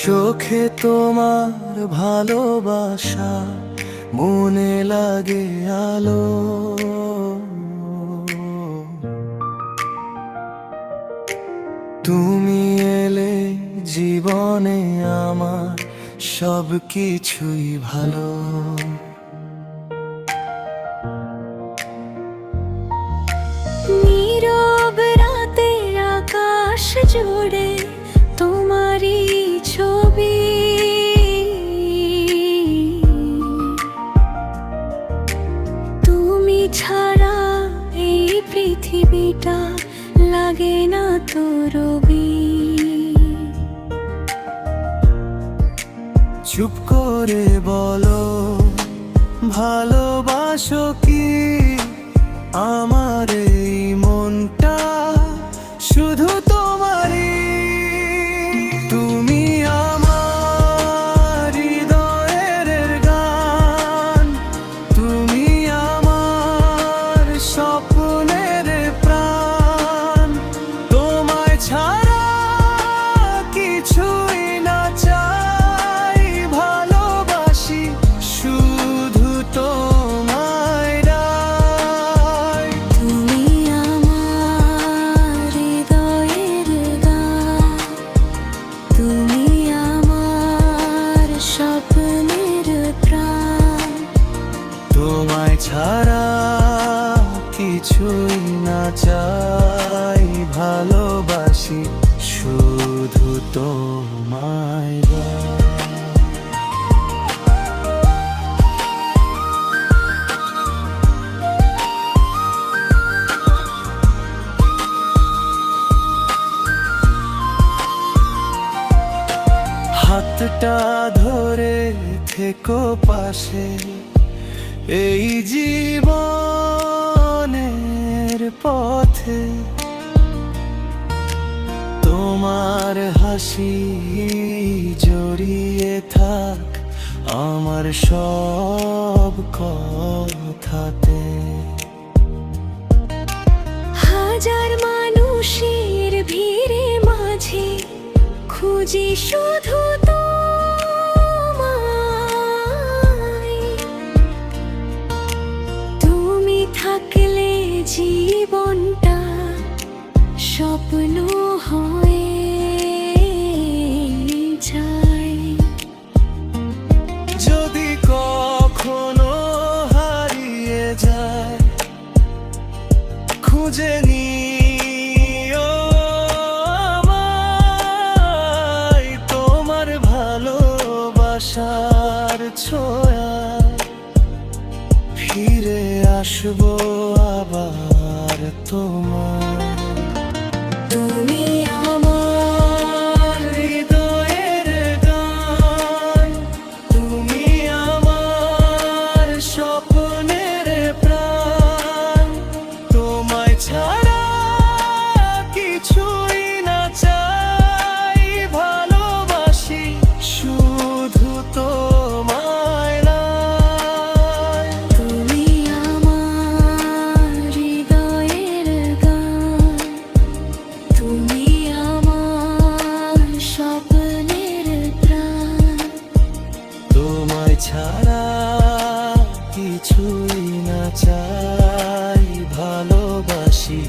চোখে তোমার ভালোবাসা, মনে লাগে আলো। তুমি এলে জীবনে আমার সব কিছুই ভালো। নীরব রাতের আকাশ জুড়ে তোমারই ছবি, তুমি ছাড়া এই পৃথিবীটা লাগে না তো রবি। চুপ করে বলো, ভালোবাসো কি আমার এই মনটা শুধু তোমারই। তুমি আমার হৃদয়ের গান, তুমি আমার স্বপ্নের প্রাণ। তোমায় ছাড়া কিছুই না চাই, ভালোবাসি শুধু তোমায়। তুমি আমার হৃদয়ের গান, তুমি আমার স্বপ্নের প্রাণ। তোমায় ছাড়া কিছুই না চাই, ভালোবাসি শুধু তোমায়। হাতটা ধরে থেকো পাশে এই জীবনের পথে। তোমার হাসি জড়িয়ে থাক আমার সব কথাতে। হাজার মানুষের ভিড়ে মাঝে খুঁজি শুধু তোমায়। তুমি থাকলে জীবনটা স্বপ্ন হয়ে যায়। যদি কখনো হারিয়ে যায়, খুঁজে নিও আমায়। তোমার ভালোবাসার ছোঁয়া ফিরে আসবো আবার তোমার। তুমি আমার হৃদয়ের গান, তুমি আমার স্বপ্নের প্রাণ। তোমায় ছাড়া কিছুই না চাই, ভালোবাসি শুধু তোমায়। তুমি আমার হৃদয়ের গান, তুমি আমার স্বপ্নের প্রাণ। তোমায় ছাড়া কিছুই না চাই, ভালোবাসি